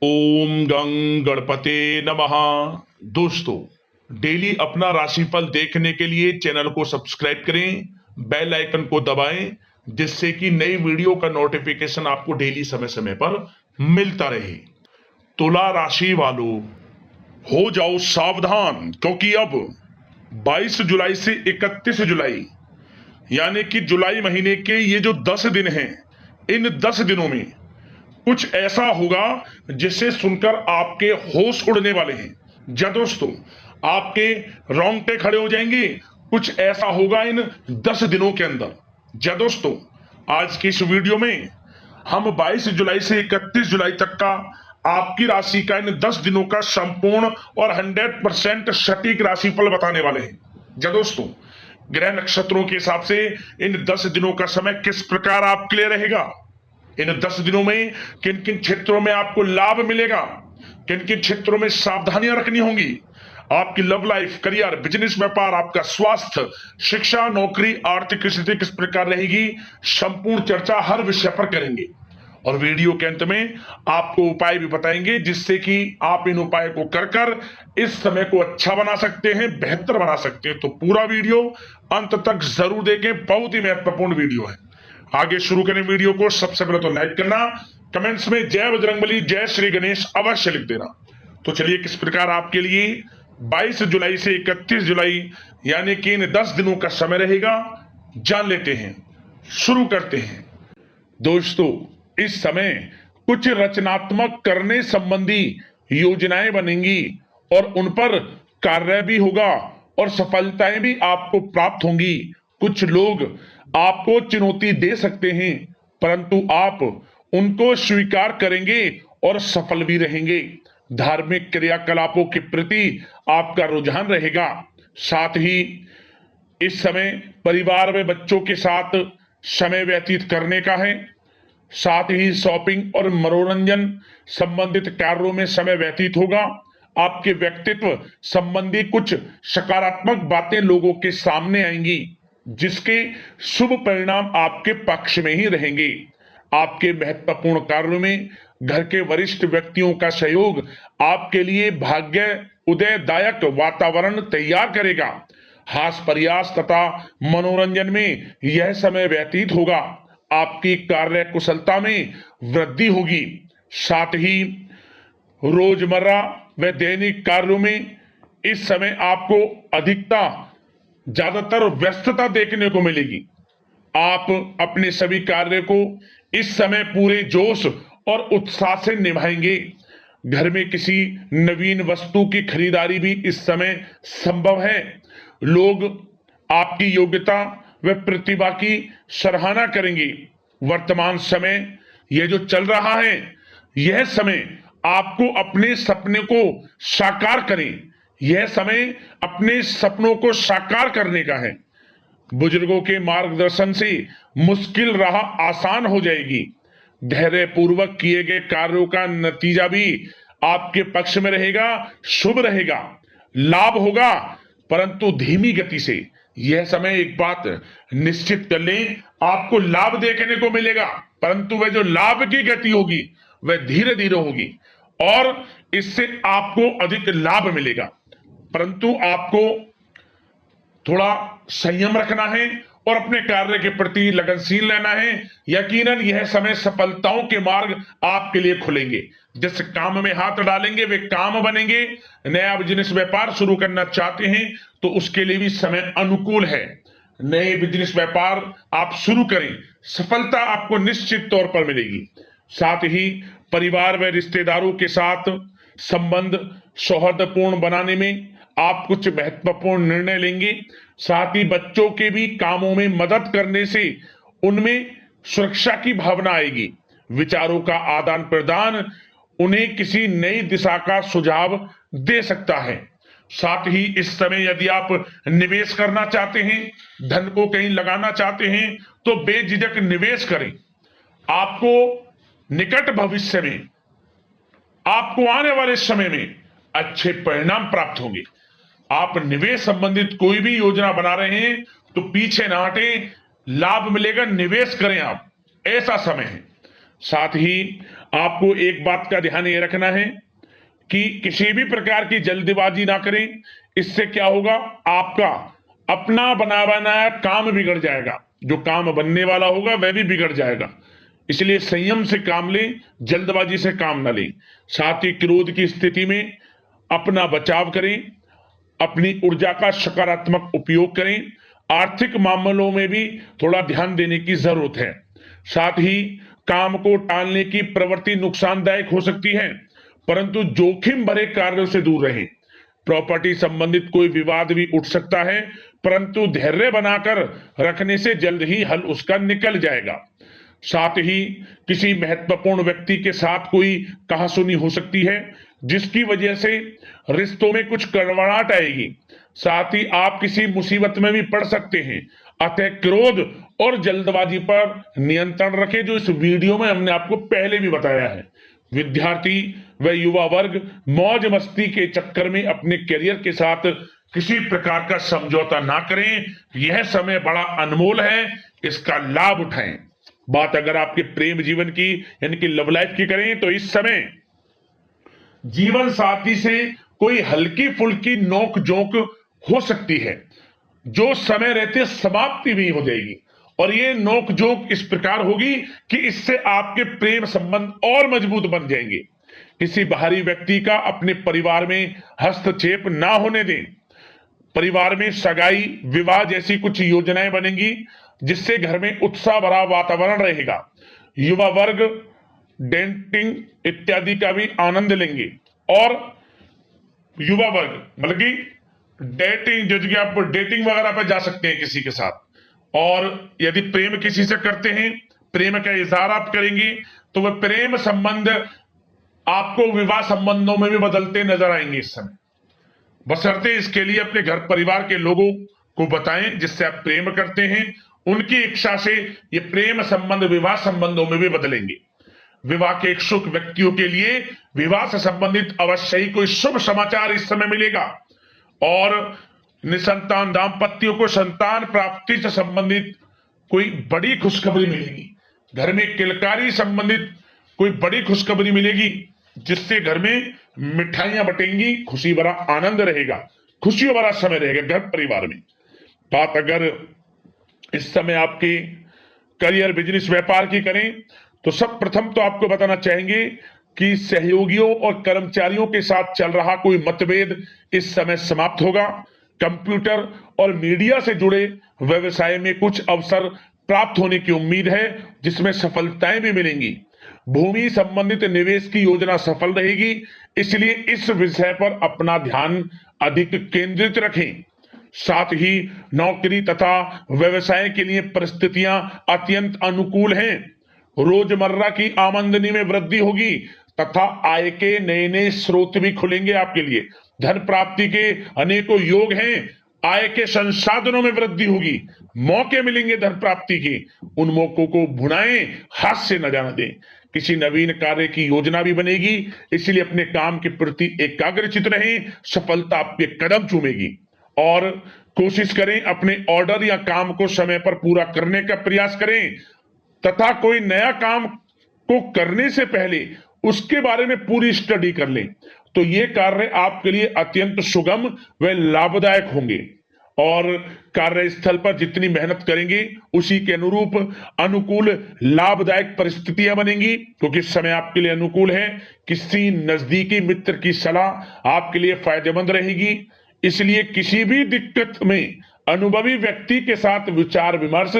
ओम गं गणपते नमः। दोस्तों, डेली अपना राशिफल देखने के लिए चैनल को सब्सक्राइब करें, बेल आइकन को दबाएं, जिससे कि नई वीडियो का नोटिफिकेशन आपको डेली समय समय पर मिलता रहे। तुला राशि वालों, हो जाओ सावधान, क्योंकि अब 22 जुलाई से 31 जुलाई यानी कि जुलाई महीने के ये जो 10 दिन हैं, इन 10 दिनों में कुछ ऐसा होगा जिसे सुनकर आपके होश उड़ने वाले हैं। जा दोस्तों, आपके रोंगटे खड़े हो जाएंगे। कुछ ऐसा होगा इन 10 दिनों के अंदर। जा दोस्तों, आज की इस वीडियो में हम 22 जुलाई से 31 जुलाई तक का आपकी राशि का इन 10 दिनों का संपूर्ण और 100% सटीक राशिफल बताने वाले हैं। जा दोस्तों, ग्रह नक्षत्रों के हिसाब से इन 10 दिनों का समय किस प्रकार आपके लिए रहेगा, इन 10 दिनों में किन किन क्षेत्रों में आपको लाभ मिलेगा, किन किन क्षेत्रों में सावधानियां रखनी होंगी, आपकी लव लाइफ, करियर, बिजनेस, व्यापार, आपका स्वास्थ्य, शिक्षा, नौकरी, आर्थिक स्थिति किस प्रकार रहेगी, संपूर्ण चर्चा हर विषय पर करेंगे। और वीडियो के अंत में आपको उपाय भी बताएंगे, जिससे कि आप इन उपाय को कर इस समय को अच्छा बना सकते हैं, बेहतर बना सकते हैं। तो पूरा वीडियो अंत तक जरूर देखें, बहुत ही महत्वपूर्ण वीडियो है। आगे शुरू करें वीडियो को। सबसे पहले तो लाइक करना, कमेंट्स में जय बजरंगबली, जय श्री गणेश अवश्य लिख देना। तो चलिए, किस प्रकार आपके लिए 22 जुलाई से 31 जुलाई यानी कि इन 10 दिनों का समय रहेगा, जान लेते हैं। शुरू करते हैं। दोस्तों, इस समय कुछ रचनात्मक करने संबंधी योजनाएं बनेंगी और उन पर कार्य भी होगा और सफलताएं भी आपको प्राप्त होंगी। कुछ लोग आपको चुनौती दे सकते हैं, परंतु आप उनको स्वीकार करेंगे और सफल भी रहेंगे। धार्मिक क्रियाकलापों के प्रति आपका रुझान रहेगा। साथ ही इस समय परिवार में बच्चों के साथ समय व्यतीत करने का है। साथ ही शॉपिंग और मनोरंजन संबंधित कार्यों में समय व्यतीत होगा। आपके व्यक्तित्व संबंधी कुछ सकारात्मक बातें लोगों के सामने आएंगी, जिसके शुभ परिणाम आपके पक्ष में ही रहेंगे। आपके महत्वपूर्ण कार्यों में घर के वरिष्ठ व्यक्तियों का सहयोग आपके लिए भाग्य उदयदायक वातावरण तैयार करेगा। हास प्रयास तथा मनोरंजन में यह समय व्यतीत होगा। आपकी कार्य कुशलता में वृद्धि होगी। साथ ही रोजमर्रा व दैनिक कार्यों में इस समय आपको ज्यादातर व्यस्तता देखने को मिलेगी। आप अपने सभी कार्य को इस समय पूरे जोश और उत्साह से निभाएंगे। घर में किसी नवीन वस्तु की खरीदारी भी इस समय संभव है। लोग आपकी योग्यता व प्रतिभा की सराहना करेंगे। वर्तमान समय यह जो चल रहा है, यह समय आपको अपने सपने को साकार करें, यह समय अपने सपनों को साकार करने का है। बुजुर्गों के मार्गदर्शन से मुश्किल राह आसान हो जाएगी। धैर्य पूर्वक किए गए कार्यों का नतीजा भी आपके पक्ष में रहेगा, शुभ रहेगा। लाभ होगा, परंतु धीमी गति से। यह समय एक बात निश्चित कर लें, आपको लाभ देखने को मिलेगा, परंतु वह जो लाभ की गति होगी वह धीरे धीरे होगी और इससे आपको अधिक लाभ मिलेगा। परंतु आपको थोड़ा संयम रखना है और अपने कार्य के प्रति लगनशील रहना है। यकीनन यह समय सफलताओं के मार्ग आपके लिए खुलेंगे। जिस काम में हाथ डालेंगे वे काम बनेंगे। नया बिजनेस व्यापार शुरू करना चाहते हैं तो उसके लिए भी समय अनुकूल है। नए बिजनेस व्यापार आप शुरू करें, सफलता आपको निश्चित तौर पर मिलेगी। साथ ही परिवार व रिश्तेदारों के साथ संबंध सौहार्दपूर्ण बनाने में आप कुछ महत्वपूर्ण निर्णय लेंगे। साथ ही बच्चों के भी कामों में मदद करने से उनमें सुरक्षा की भावना आएगी। विचारों का आदान प्रदान उन्हें किसी नई दिशा का सुझाव दे सकता है। साथ ही इस समय यदि आप निवेश करना चाहते हैं, धन को कहीं लगाना चाहते हैं, तो बेझिझक निवेश करें। आपको निकट भविष्य में, आपको आने वाले समय में अच्छे परिणाम प्राप्त होंगे। आप निवेश संबंधित कोई भी योजना बना रहे हैं तो पीछे ना हटें, लाभ मिलेगा, निवेश करें आप, ऐसा समय है। साथ ही आपको एक बात का ध्यान ये रखना है कि किसी भी प्रकार की जल्दबाजी ना करें। इससे क्या होगा, आपका अपना बना बनाया काम बिगड़ जाएगा, जो काम बनने वाला होगा वह भी बिगड़ जाएगा। इसलिए संयम से काम लें, जल्दबाजी से काम न लें। साथ ही क्रोध की स्थिति में अपना बचाव करें, अपनी ऊर्जा का सकारात्मक उपयोग करें। आर्थिक मामलों में भी थोड़ा ध्यान देने की जरूरत है। साथ ही काम को टालने की प्रवृत्ति नुकसानदायक हो सकती है, परंतु जोखिम भरे कार्यों से दूर रहें। प्रॉपर्टी संबंधित कोई विवाद भी उठ सकता है, परंतु धैर्य बनाकर रखने से जल्द ही हल उसका निकल जाएगा। साथ ही किसी महत्वपूर्ण व्यक्ति के साथ कोई कहासुनी हो सकती है, जिसकी वजह से रिश्तों में कुछ कड़वाहट आएगी। साथ ही आप किसी मुसीबत में भी पड़ सकते हैं। अतः क्रोध और जल्दबाजी पर नियंत्रण रखें, जो इस वीडियो में हमने आपको पहले भी बताया है। विद्यार्थी व युवा वर्ग मौज मस्ती के चक्कर में अपने करियर के साथ किसी प्रकार का समझौता ना करें। यह समय बड़ा अनमोल है, इसका लाभ उठाएं। बात अगर आपके प्रेम जीवन की यानी कि लव लाइफ की करें तो इस समय जीवन साथी से कोई हल्की फुल्की नोक झोंक हो सकती है, जो समय रहते समाप्ति भी हो जाएगी। और ये नोक झोंक इस प्रकार होगी कि इससे आपके प्रेम संबंध और मजबूत बन जाएंगे। किसी बाहरी व्यक्ति का अपने परिवार में हस्तक्षेप ना होने दें। परिवार में सगाई विवाह जैसी कुछ योजनाएं बनेंगी, जिससे घर में उत्साह भरा वातावरण रहेगा। युवा वर्ग डेटिंग इत्यादि का भी आनंद लेंगे। और युवा वर्ग मतलब कि डेटिंग, जैसे कि आप डेटिंग वगैरह पर जा सकते हैं किसी के साथ। और यदि प्रेम किसी से करते हैं, प्रेम का इजहार आप करेंगे, तो वह प्रेम संबंध आपको विवाह संबंधों में भी बदलते नजर आएंगे इस समय। बशर्ते इसके लिए अपने घर परिवार के लोगों को बताएं जिससे आप प्रेम करते हैं। उनकी इच्छा से ये प्रेम संबंध विवाह संबंधों में भी बदलेंगे। विवाह के इच्छुक व्यक्तियों के लिए विवाह से संबंधित अवश्य ही कोई शुभ समाचार इस समय मिलेगा। और निसंतान दाम्पत्यों को संतान प्राप्ति से संबंधित कोई बड़ी खुशखबरी मिलेगी। घर में किलकारी संबंधित कोई बड़ी खुशखबरी मिलेगी, जिससे घर में मिठाइयां बटेंगी, खुशी भरा आनंद रहेगा, खुशियों भरा समय रहेगा घर परिवार में। बात अगर इस समय आपके करियर बिजनेस व्यापार की करें तो सब प्रथम तो आपको बताना चाहेंगे कि सहयोगियों और कर्मचारियों के साथ चल रहा कोई मतभेद इस समय समाप्त होगा। कंप्यूटर और मीडिया से जुड़े व्यवसाय में कुछ अवसर प्राप्त होने की उम्मीद है, जिसमें सफलताएं भी मिलेंगी। भूमि संबंधित निवेश की योजना सफल रहेगी, इसलिए इस विषय पर अपना ध्यान अधिक केंद्रित रखें। साथ ही नौकरी तथा व्यवसाय के लिए परिस्थितियां अत्यंत अनुकूल हैं। रोजमर्रा की आमदनी में वृद्धि होगी तथा आय के नए नए स्रोत भी खुलेंगे आपके लिए। धन प्राप्ति के अनेकों योग हैं। आय के संसाधनों में वृद्धि होगी, मौके मिलेंगे धन प्राप्ति के। उन मौकों को भुनाएं, हाथ से न जाने दें। किसी नवीन कार्य की योजना भी बनेगी, इसलिए अपने काम के प्रति एकाग्रचित रहें। सफलता आपके कदम चूमेगी। और कोशिश करें अपने ऑर्डर या काम को समय पर पूरा करने का प्रयास करें तथा कोई नया काम को करने से पहले उसके बारे में पूरी स्टडी कर लें, तो ये कार्य आपके लिए अत्यंत सुगम व लाभदायक होंगे। और कार्यस्थल पर जितनी मेहनत करेंगे उसी के अनुरूप अनुकूल लाभदायक परिस्थितियां बनेंगी, क्योंकि समय आपके लिए अनुकूल है। किसी नजदीकी मित्र की सलाह आपके लिए फायदेमंद रहेगी, इसलिए किसी भी दिक्कत में अनुभवी व्यक्ति के साथ विचार विमर्श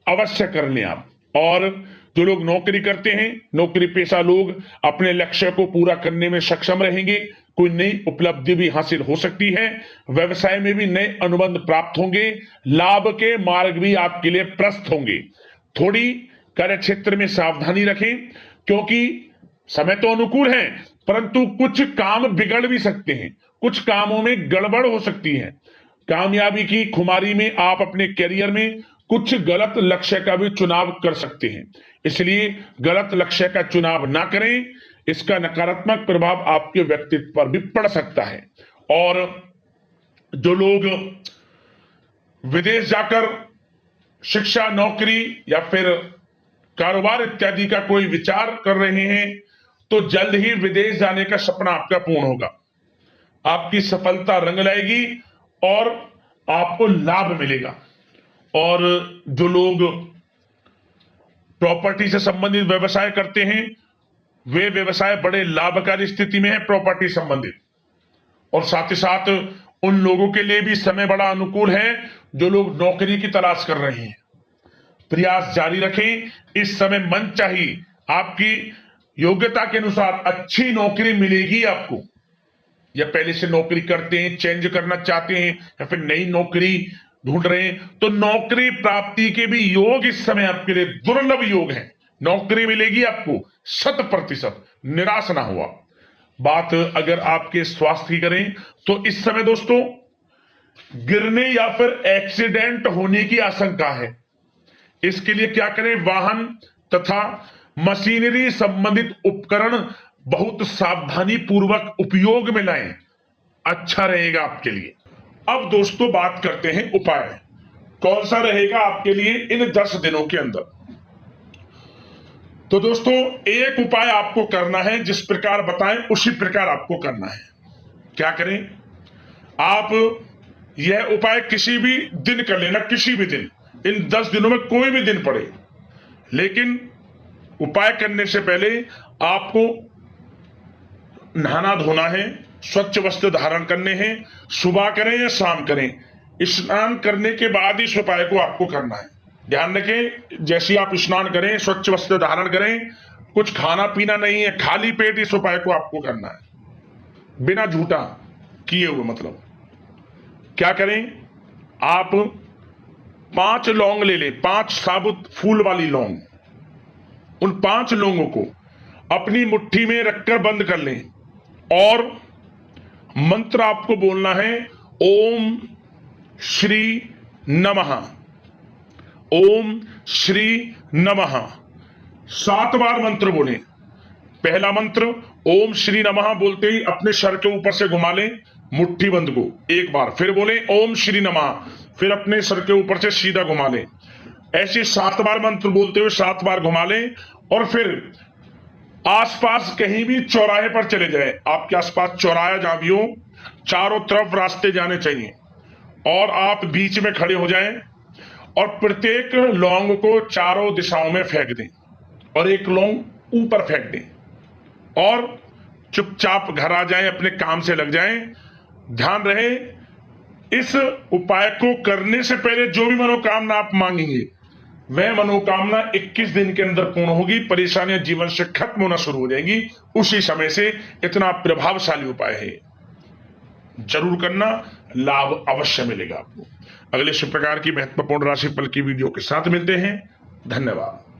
अवश्य कर लें आप। और जो लोग नौकरी करते हैं, नौकरी पेशा लोग अपने लक्ष्य को पूरा करने में सक्षम रहेंगे। कोई नई उपलब्धि भी हासिल हो सकती है। व्यवसाय में भी नए अनुबंध प्राप्त होंगे। लाभ के मार्ग भी आपके लिए प्रशस्त होंगे। थोड़ी कार्य क्षेत्र में सावधानी रखें, क्योंकि समय तो अनुकूल है, परंतु कुछ काम बिगड़ भी सकते हैं, कुछ कामों में गड़बड़ हो सकती है। कामयाबी की खुमारी में आप अपने करियर में कुछ गलत लक्ष्य का भी चुनाव कर सकते हैं, इसलिए गलत लक्ष्य का चुनाव ना करें। इसका नकारात्मक प्रभाव आपके व्यक्तित्व पर भी पड़ सकता है। और जो लोग विदेश जाकर शिक्षा, नौकरी या फिर कारोबार इत्यादि का कोई विचार कर रहे हैं, तो जल्द ही विदेश जाने का सपना आपका पूर्ण होगा। आपकी सफलता रंग लाएगी और आपको लाभ मिलेगा। और जो लोग प्रॉपर्टी से संबंधित व्यवसाय करते हैं, वे व्यवसाय बड़े लाभकारी स्थिति में है प्रॉपर्टी संबंधित। और साथ ही साथ उन लोगों के लिए भी समय बड़ा अनुकूल है जो लोग नौकरी की तलाश कर रहे हैं। प्रयास जारी रखें, इस समय मन चाहिए आपकी योग्यता के अनुसार अच्छी नौकरी मिलेगी आपको। या पहले से नौकरी करते हैं, चेंज करना चाहते हैं, या फिर नई नौकरी ढूंढ रहे हैं, तो नौकरी प्राप्ति के भी योग इस समय आपके लिए दुर्लभ योग है। नौकरी मिलेगी आपको 100%, निराश ना हुआ। बात अगर आपके स्वास्थ्य की करें तो इस समय दोस्तों गिरने या फिर एक्सीडेंट होने की आशंका है। इसके लिए क्या करें, वाहन तथा मशीनरी संबंधित उपकरण बहुत सावधानी पूर्वक उपयोग में लाएं, अच्छा रहेगा आपके लिए। अब दोस्तों बात करते हैं उपाय, कौन सा रहेगा आपके लिए इन 10 दिनों के अंदर। तो दोस्तों एक उपाय आपको करना है, जिस प्रकार बताएं उसी प्रकार आपको करना है। क्या करें, आप यह उपाय किसी भी दिन कर लेना, किसी भी दिन, इन 10 दिनों में कोई भी दिन पड़े। लेकिन उपाय करने से पहले आपको नहाना धोना है, स्वच्छ वस्त्र धारण करने हैं, सुबह करें या शाम करें। स्नान करने के बाद इस उपाय को आपको करना है। ध्यान रखें, जैसे आप स्नान करें, स्वच्छ वस्त्र धारण करें, कुछ खाना पीना नहीं है, खाली पेट इस उपाय को आपको करना है, बिना झूठा किए हुए। मतलब क्या करें, आप 5 लौंग ले लें, 5 साबुत फूल वाली लौंग। उन 5 लौंगों को अपनी मुट्ठी में रखकर बंद कर लें और मंत्र आपको बोलना है, ओम श्री नमः, ओम श्री नमः। 7 बार मंत्र बोलें। पहला मंत्र ओम श्री नमः बोलते ही अपने सर के ऊपर से घुमा लें मुट्ठी बंद को एक बार, फिर बोले ओम श्री नमः, फिर अपने सर के ऊपर से सीधा घुमा लें। ऐसे 7 बार मंत्र बोलते हुए 7 बार घुमा लें और फिर आसपास कहीं भी चौराहे पर चले जाए। आपके आसपास चौराहा जहां भी हो, चारों तरफ रास्ते जाने चाहिए और आप बीच में खड़े हो जाएं और प्रत्येक लौंग को चारों दिशाओं में फेंक दें और एक लौंग ऊपर फेंक दें और चुपचाप घर आ जाएं, अपने काम से लग जाएं। ध्यान रहे, इस उपाय को करने से पहले जो भी मनोकामना आप मांगेंगे वह मनोकामना 21 दिन के अंदर पूर्ण होगी। परेशानियां जीवन से खत्म होना शुरू हो जाएंगी उसी समय से। इतना प्रभावशाली उपाय है, जरूर करना, लाभ अवश्य मिलेगा आपको। अगले इस प्रकार की महत्वपूर्ण राशिफल की वीडियो के साथ मिलते हैं। धन्यवाद।